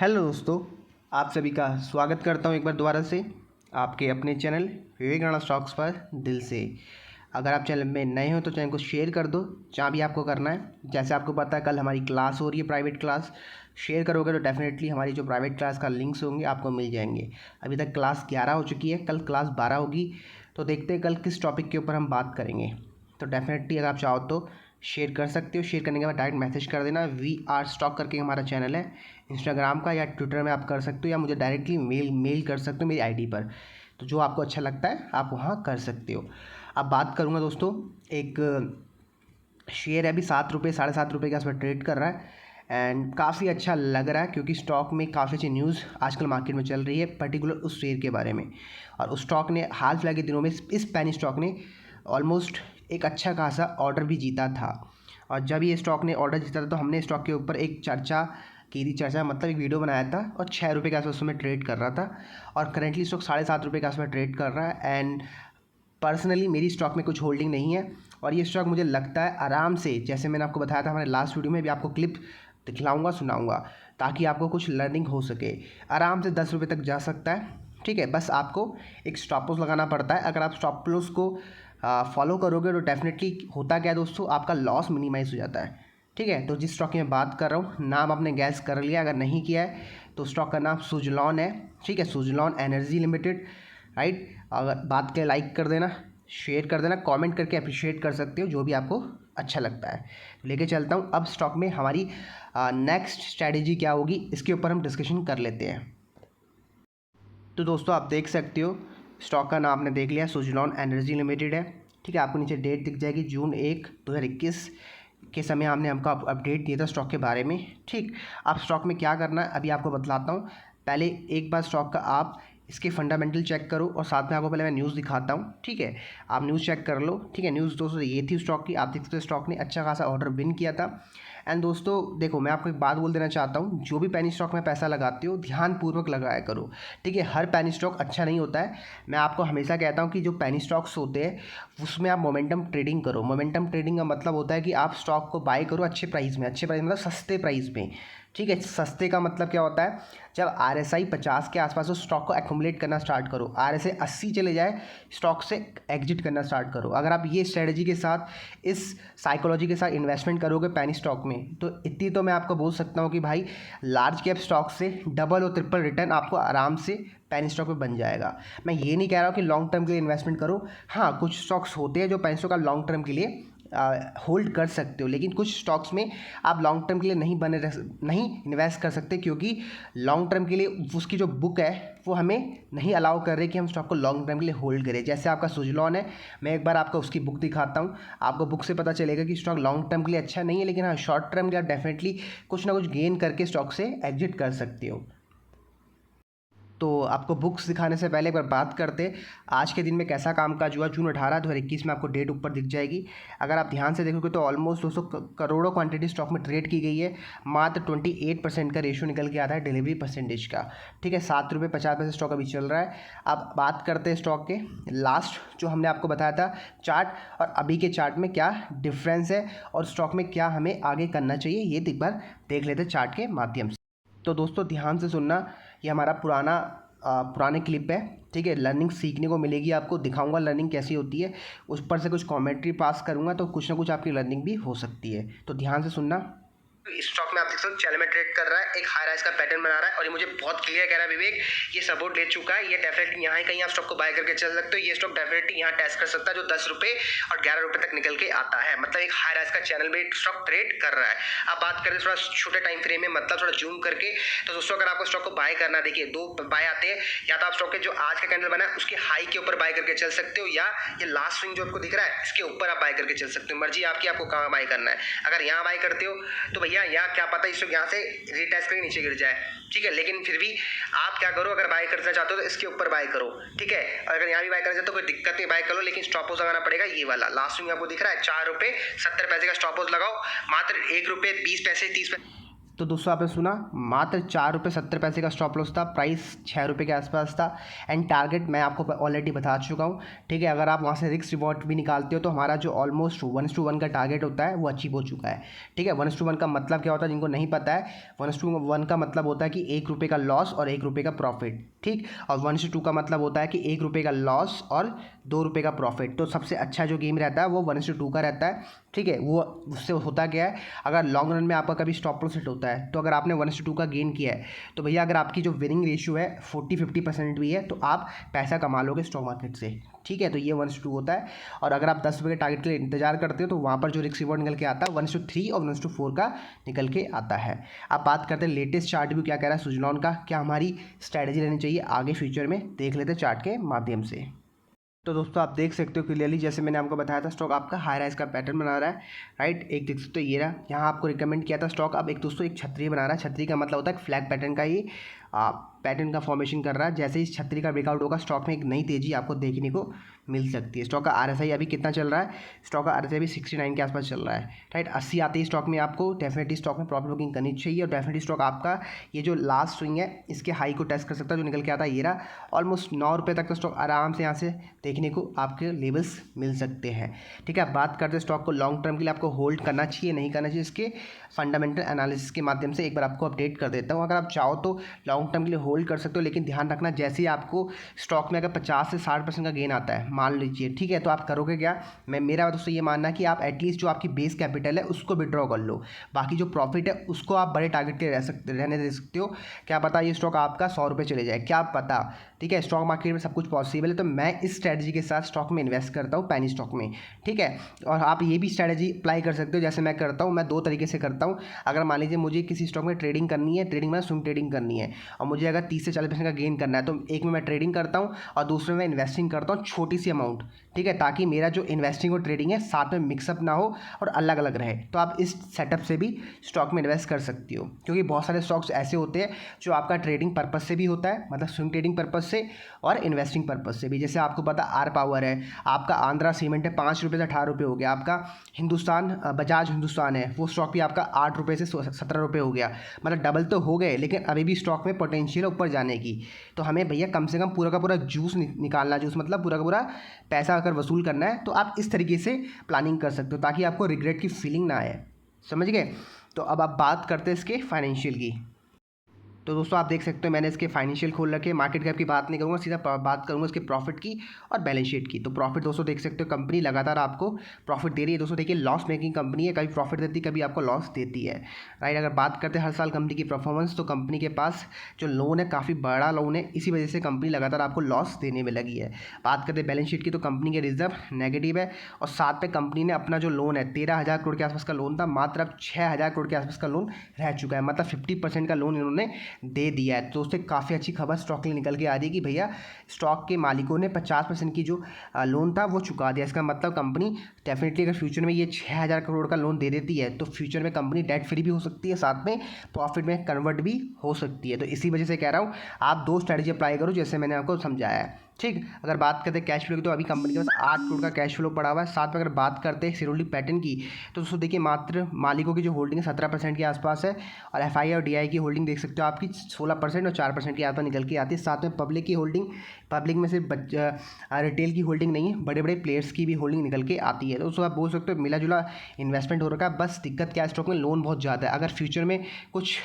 Hello दोस्तों, आप सभी का स्वागत करता हूं एक बार दोबारा से आपके अपने चैनल विवेक राणा स्टॉक्स पर दिल से। अगर आप चैनल में नए हो तो चैनल को शेयर कर दो जहाँ भी आपको करना है। जैसे आपको पता है कल हमारी क्लास हो रही है, प्राइवेट क्लास। शेयर करोगे तो डेफिनेटली हमारी जो प्राइवेट क्लास का लिंक्स होंगे आपको मिल जाएंगे। अभी तक क्लास 11 हो चुकी है, कल क्लास 12 होगी। तो देखते हैं कल किस टॉपिक के ऊपर हम बात करेंगे। तो डेफिनेटली अगर आप चाहो तो शेयर कर सकते हो। शेयर करने के बाद डायरेक्ट मैसेज कर देना, वी आर स्टॉक करके हमारा चैनल है इंस्टाग्राम का, या ट्विटर में आप कर सकते हो, या मुझे डायरेक्टली मेल कर सकते हो मेरी आईडी पर। तो जो आपको अच्छा लगता है आप वहाँ कर सकते हो। अब बात करूँगा दोस्तों, एक शेयर है अभी 7 रुपये 7.5 रुपये के आसपास ट्रेड कर रहा है एंड काफ़ी अच्छा लग रहा है क्योंकि स्टॉक में काफ़ी अच्छी न्यूज़ आजकल मार्केट में चल रही है, पर्टिकुलर उस शेयर के बारे में। और उस स्टॉक ने हाल फिलहाल के दिनों में, इस पेनी स्टॉक ने ऑलमोस्ट एक अच्छा खासा ऑर्डर भी जीता था। और जब ये स्टॉक ने ऑर्डर जीता था तो हमने स्टॉक के ऊपर एक चर्चा मतलब एक वीडियो बनाया था और 6 रुपये के आसपास उसमें ट्रेड कर रहा था। और करेंटली स्टॉक 7.5 रुपये के आसपास ट्रेड कर रहा है एंड पर्सनली मेरी स्टॉक में कुछ होल्डिंग नहीं है। और ये स्टॉक मुझे लगता है आराम से, जैसे मैंने आपको बताया था हमारे लास्ट वीडियो में, भी आपको क्लिप दिखलाऊंगा, सुनाऊंगा, ताकि आपको कुछ लर्निंग हो सके। आराम से 10 रुपये तक जा सकता है। ठीक है, बस आपको एक स्टॉप लॉस लगाना पड़ता है। अगर आप स्टॉप लॉस को फॉलो करोगे तो डेफिनेटली होता क्या है दोस्तों, आपका लॉस मिनिमाइज हो जाता है। ठीक है, तो जिस स्टॉक की मैं बात कर रहा हूँ, नाम आपने गैस कर लिया, अगर नहीं किया है तो स्टॉक का नाम सुजलॉन है। ठीक है, सुजलॉन एनर्जी लिमिटेड, राइट। अगर बात के लाइक कर देना, शेयर कर देना, कमेंट करके अप्रिशिएट कर सकते हो, जो भी आपको अच्छा लगता है। लेके चलता हूँ अब स्टॉक में हमारी नेक्स्ट स्ट्रैटेजी क्या होगी, इसके ऊपर हम डिस्कशन कर लेते हैं। तो दोस्तों आप देख सकते हो स्टॉक का नाम आपने देख लिया, सुजलॉन एनर्जी लिमिटेड है। ठीक है, आपको नीचे डेट दिख जाएगी, जून 1, 2021 के समय हमने हमको अपडेट दिया था स्टॉक के बारे में। ठीक, आप स्टॉक में क्या करना है अभी आपको बतलाता हूँ। पहले एक बार स्टॉक का आप इसके फंडामेंटल चेक करो और साथ में आपको पहले मैं न्यूज़ दिखाता हूँ। ठीक है, आप न्यूज़ चेक कर लो। ठीक है, न्यूज़ दोस्तों ये थी स्टॉक की, आप देख सकते हो स्टॉक ने अच्छा खासा ऑर्डर विन किया था। एंड दोस्तों देखो, मैं आपको एक बात बोल देना चाहता हूँ, जो भी पेनी स्टॉक में पैसा लगाते हो ध्यानपूर्वक लगाया करो। ठीक है, हर पेनी स्टॉक अच्छा नहीं होता है। मैं आपको हमेशा कहता हूँ कि जो पेनी स्टॉक्स होते हैं उसमें आप मोमेंटम ट्रेडिंग करो। मोमेंटम ट्रेडिंग का मतलब होता है कि आप स्टॉक को बाय करो अच्छे प्राइस में, अच्छे प्राइस मतलब सस्ते प्राइस में। ठीक है, सस्ते का मतलब क्या होता है, जब RSI 50 के आसपास हो स्टॉक को एक्यूमुलेट करना स्टार्ट करो, RSI 80 चले जाए स्टॉक से एग्जिट करना स्टार्ट करो। अगर आप ये स्ट्रेटजी के साथ, इस साइकोलॉजी के साथ इन्वेस्टमेंट करोगे पेनी स्टॉक में, तो इतनी तो मैं आपको बोल सकता हूँ कि भाई लार्ज कैप स्टॉक से डबल और ट्रिपल रिटर्न आपको आराम से पेनी स्टॉक में बन जाएगा। मैं ये नहीं कह रहा हूँ कि लॉन्ग टर्म के लिए इन्वेस्टमेंट करो। हाँ, कुछ स्टॉक्स होते हैं जो पेनी स्टॉक का लॉन्ग टर्म के लिए होल्ड कर सकते हो, लेकिन कुछ स्टॉक्स में आप लॉन्ग टर्म के लिए नहीं इन्वेस्ट कर सकते, क्योंकि लॉन्ग टर्म के लिए उसकी जो बुक है वो हमें नहीं अलाउ कर रही कि हम स्टॉक को लॉन्ग टर्म के लिए होल्ड करें। जैसे आपका सुजलॉन है, मैं एक बार आपको उसकी बुक दिखाता हूँ, आपको बुक से पता चलेगा कि स्टॉक लॉन्ग टर्म के लिए अच्छा नहीं है, लेकिन हाँ शॉर्ट टर्म के लिए आप डेफिनेटली कुछ ना कुछ गेन करके स्टॉक से एग्जिट कर सकते हो। तो आपको बुक्स दिखाने से पहले एक बार बात करते आज के दिन में कैसा कामकाज हुआ। जून 18, 2021 में आपको डेट ऊपर दिख जाएगी। अगर आप ध्यान से देखोगे तो ऑलमोस्ट 200 करोड़ों क्वांटिटी स्टॉक में ट्रेड की गई है। मात्र 28% का रेशियो निकल के आता है डिलीवरी परसेंटेज का। ठीक है, 7.50 रुपये स्टॉक अभी चल रहा है। अब बात करते हैं स्टॉक के लास्ट जो हमने आपको बताया था चार्ट, और अभी के चार्ट में क्या डिफरेंस है और स्टॉक में क्या हमें आगे करना चाहिए, ये एक बार देख लेते हैं चार्ट के माध्यम से। तो दोस्तों ध्यान से सुनना, ये हमारा पुराने क्लिप है। ठीक है, लर्निंग सीखने को मिलेगी, आपको दिखाऊंगा लर्निंग कैसी होती है, उस पर से कुछ कमेंट्री पास करूंगा, तो कुछ ना कुछ आपकी लर्निंग भी हो सकती है। तो ध्यान से सुनना। इस स्टॉक में आप देख सकते हो चैनल में ट्रेड कर रहा है, एक हाई राइज का पैटर्न बना रहा है, और ये मुझे बहुत क्लियर कह रहा है विवेक ये सपोर्ट ले चुका है, ये डेफिनेटली यहाँ ही कहीं आप स्टॉक को बाय करके चल सकते हो। ये स्टॉक डेफिनेटली यहाँ टेस्ट कर सकता है जो 10 रुपये और 11 रुपये तक निकल के आता है, मतलब एक हाई राइज का चैनल में स्टॉक ट्रेड कर रहा है। अब बात करें थोड़ा छोटे टाइम फ्रेम में, मतलब थोड़ा जूम करके, तो दोस्तों अगर आपको स्टॉक को बाय करना है, देखिए दो बाय आते हैं, या तो आप स्टॉक के जो आज का कैंडल बना है उसके हाई के ऊपर बाय करके चल सकते हो, या ये लास्ट स्विंग जो आपको दिख रहा है इसके ऊपर आप बाय करके चल सकते हो। मर्जी आपकी, आपको कहाँ बाय करना है। अगर यहाँ बाय करते हो तो भैया यहाँ क्या पता स्टॉक यहाँ से रिटेस्ट करके नीचे गिर जाए। ठीक है, लेकिन फिर भी आप क्या करो, अगर बाय करना चाहते हो तो इसके ऊपर बाय करो। ठीक है, अगर यहाँ भी बाय करना चाहते हो कोई दिक्कत नहीं, बाय कर लो, लेकिन स्टॉप लॉस लगाना पड़ेगा ये वाला। लास्ट में आपको दिख रहा है 4 रुपये 70 पैसे का स्टॉप लॉस लगाओ, मात्र 1 रुपये 20 पैसे 30 पैसे तो दोस्तों आपने सुना, मात्र 4 रुपये 70 पैसे का स्टॉप लॉस था, प्राइस 6 रुपये के आसपास था, एंड टारगेट मैं आपको ऑलरेडी बता चुका हूँ। ठीक है, अगर आप वहाँ से रिस्क रिवॉर्ड भी निकालते हो तो हमारा जो ऑलमोस्ट 1:1 का टारगेट होता है वो अचीव हो चुका है। ठीक है, 1:1 का मतलब क्या होता है, जिनको नहीं पता है, 1:1 का मतलब होता है कि 1 रुपये का लॉस और 1 रुपये का प्रॉफिट। ठीक, और 1:2 का मतलब होता है कि 1 रुपये का लॉस और 2 रुपये का प्रॉफिट। तो सबसे अच्छा जो गेम रहता है वो 1:2 का रहता है। ठीक है, वो उससे होता क्या है, अगर लॉन्ग रन में आपका कभी स्टॉप लॉस हिट होता है तो अगर आपने 1:2 का गेन किया है तो भैया अगर आपकी जो विनिंग रेशियो है 40-50% भी है तो आप पैसा कमा लोगे स्टॉक मार्केट से। ठीक है, तो ये 1:2 होता है। और अगर आप 10 रुपये के टारगेट के लिए इंतजार करते हो तो वहाँ पर जो रिस्क रिवॉर्ड निकल के आता है 1:3 और 1:4 का निकल के आता है। अब बात करते हैं लेटेस्ट चार्ट व्यू क्या कह रहा है सुजलॉन का, क्या हमारी स्ट्रैटेजी रहनी चाहिए आगे फ्यूचर में, देख लेते हैं चार्ट के माध्यम से। तो दोस्तों आप देख सकते हो क्लियरली, जैसे मैंने आपको बताया था स्टॉक आपका हाई राइज का पैटर्न बना रहा है, राइट। एक देख सकते हो ये रहा, यहाँ आपको रिकमेंड किया था स्टॉक, अब एक दोस्तों एक छतरी बना रहा है। छतरी का मतलब होता है फ्लैग पैटर्न का ये पैटर्न का फॉर्मेशन कर रहा है। जैसे ही छतरी का ब्रेकआउट होगा स्टॉक में एक नई तेजी आपको देखने को मिल सकती है। स्टॉक का आरएसआई अभी कितना चल रहा है, स्टॉक का आरएसआई अभी 69 के आसपास चल रहा है, राइट। 80 आते ही स्टॉक में आपको डेफिनेटली स्टॉक में प्रॉफिट बुकिंग करनी चाहिए, और डेफिनेटली स्टॉक आपका ये जो लास्ट स्विंग है इसके हाई को टेस्ट कर सकता है, जो निकल के आता है ये रहा। ऑलमोस्ट 9 रुपये तक का स्टॉक आराम से यहाँ से देखने को आपके लेवल्स मिल सकते हैं। ठीक है, बात करते हैं स्टॉक को लॉन्ग टर्म के लिए आपको होल्ड करना चाहिए नहीं करना चाहिए, इसके फंडामेंटल एनालिसिस के माध्यम से एक बार आपको अपडेट कर देता हूँ। अगर आप चाहो तो लॉन्ग टर्म के लिए होल्ड कर सकते हो, लेकिन ध्यान रखना जैसे ही आपको स्टॉक में अगर 50 से 60% का गेन आता है मान लीजिए, ठीक है, तो आप करोगे क्या, मेरा दोस्तों ये मानना है कि आप एटलीस्ट जो आपकी बेस कैपिटल है उसको विड्रॉ कर लो, बाकी जो प्रॉफिट है उसको आप बड़े टारगेट के रहने दे सकते हो। क्या पता ये स्टॉक आपका 100 रुपये चले जाए, क्या पता। ठीक है, स्टॉक मार्केट में सब कुछ पॉसिबल है, तो मैं इस स्ट्रैटेजी के साथ स्टॉक में इन्वेस्ट करता हूँ, पैनी स्टॉक में। ठीक है, और आप ये भी स्ट्रैटेजी अप्लाई कर सकते हो जैसे मैं करता हूँ। मैं 2 तरीके से करता हूँ। अगर मान लीजिए मुझे किसी स्टॉक में ट्रेडिंग करनी है, ट्रेडिंग में स्विंग ट्रेडिंग करनी है, और मुझे अगर 30 से 40% का गेन करना है, तो एक में मैं ट्रेडिंग करता हूँ और दूसरे में इन्वेस्टिंग करता हूँ छोटी सी अमाउंट। ठीक है, ताकि मेरा जो इन्वेस्टिंग और ट्रेडिंग है साथ में मिक्सअप ना हो और अलग अलग रहे। तो आप इस सेटअप से भी स्टॉक में इन्वेस्ट कर सकती हो, क्योंकि बहुत सारे स्टॉक्स ऐसे होते हैं जो आपका ट्रेडिंग पर्पज से भी होता है, मतलब स्विंग ट्रेडिंग पर्पज से और इन्वेस्टिंग पर्पज से भी। जैसे आपको पता आर पावर है, आपका आंध्रा सीमेंट है 5 रुपये से 18 रुपये हो गया, आपका हिंदुस्तान बजाज हिंदुस्तान है वो स्टॉक भी आपका 8 रुपये से 17 रुपये हो गया, मतलब डबल तो हो गए, लेकिन अभी भी स्टॉक में पोटेंशियल है ऊपर जाने की। तो हमें भैया कम से कम पूरा का पूरा जूस निकालना, जूस मतलब पूरा का पूरा पैसा अगर वसूल करना है तो आप इस तरीके से प्लानिंग कर सकते हो ताकि आपको रिग्रेट की फीलिंग ना आए, समझ गए। तो अब आप बात करते हैं इसके फाइनेंशियल की। तो दोस्तों आप देख सकते हो मैंने इसके फाइनेंशियल खोल रखे, मार्केट कैप की बात नहीं करूँगा, सीधा बात करूँगा इसके प्रॉफिट की और बैलेंस शीट की। तो प्रॉफिट दोस्तों देख सकते हो कंपनी लगातार आपको प्रॉफिट दे रही है। दोस्तों देखिए लॉस मेकिंग कंपनी है, कभी प्रॉफिट देती है कभी आपको लॉस देती है, राइट। अगर बात करते हैं हर साल कंपनी की परफॉर्मेंस, तो कंपनी के पास जो लोन है काफ़ी बड़ा लोन है, इसी वजह से कंपनी लगातार आपको लॉस देने में लगी है। बात करते हैं बैलेंस शीट की, तो कंपनी के रिजर्व नेगेटिव है, और साथ में कंपनी ने अपना जो लोन है 13,000 करोड़ के आसपास का लोन था, मात्र अब 6,000 करोड़ के आसपास का लोन रह चुका है, मतलब 50% का लोन इन्होंने दे दिया है। तो उससे काफ़ी अच्छी खबर स्टॉक के लिए निकल के आ रही है कि भैया स्टॉक के मालिकों ने 50% की जो लोन था वो चुका दिया। इसका मतलब कंपनी डेफिनेटली अगर फ्यूचर में ये 6,000 करोड़ का लोन दे देती है तो फ्यूचर में कंपनी डेट फ्री भी हो सकती है, साथ में प्रॉफिट में कन्वर्ट भी हो सकती है। तो इसी वजह से कह रहा हूँ आप 2 स्ट्रैटेजी अप्लाई करो जैसे मैंने आपको समझाया है, ठीक। अगर बात करते हैं कैश फ्लो की, तो अभी कंपनी के पास 8 करोड़ का कैश फ्लो पड़ा हुआ है। साथ में अगर बात करते हैं शेयर होल्डिंग पैटर्न की, तो दोस्तों देखिए मात्र मालिकों की जो होल्डिंग है 17% के आसपास है, और एफआई और डीआई की होल्डिंग देख सकते हो आपकी 16% और 4% के आसपास निकल के आती है। साथ में पब्लिक की होल्डिंग, पब्लिक में सिर्फ रिटेल की होल्डिंग नहीं है, बड़े बड़े प्लेयर्स की भी होल्डिंग निकल के आती है। तो दोस्तों आप बोल सकते हो मिला जुला इन्वेस्टमेंट हो रखा है। बस दिक्कत क्या है, स्टॉक में लोन बहुत ज़्यादा है। अगर फ्यूचर में कुछ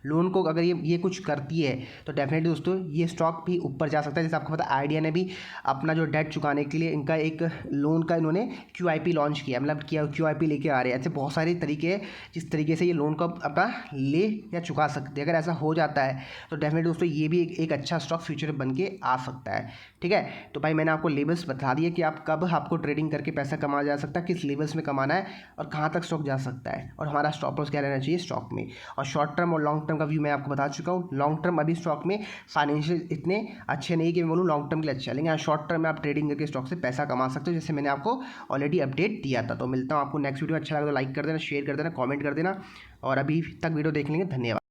लोन को अगर ये कुछ करती है तो डेफिनेटली दोस्तों ये स्टॉक भी ऊपर जा सकता है। जैसे आपको पता आइडिया ने भी अपना जो डेट चुकाने के लिए इनका एक लोन का इन्होंने QIP लॉन्च किया, मतलब QIP लेके आ रहे हैं। ऐसे बहुत सारे तरीके हैं जिस तरीके से ये लोन को अपना ले या चुका सकते हैं। अगर ऐसा हो जाता है तो डेफिनेटली दोस्तों ये भी एक अच्छा स्टॉक फ्यूचर बन के आ सकता है, ठीक है। तो भाई मैंने आपको लेवल्स बता दिए कि आप कब आपको ट्रेडिंग करके पैसा कमाया जा सकता है, किस लेवल्स में कमाना है और कहाँ तक स्टॉक जा सकता है, और हमारा स्टॉप लॉस क्या रहना चाहिए स्टॉक में। और शॉर्ट टर्म और लॉन्ग टर्म का व्यू मैं आपको बता चुका हूँ। लॉन्ग टर्म अभी स्टॉक में फाइनेंशियल इतने अच्छे नहीं कि मैं बोलूँ लॉन्ग टर्म के लिए अच्छा, लेकिन शॉर्ट टर्म में आप ट्रेडिंग करके स्टॉक से पैसा कमा सकते हो, जैसे मैंने आपको ऑलरेडी अपडेट दिया था। तो मिलता हूँ आपको नेक्स्ट वीडियो, अच्छा लगा तो लाइक कर देना, शेयर कर देना, कमेंट कर देना, और अभी तक वीडियो देख लेंगे, धन्यवाद।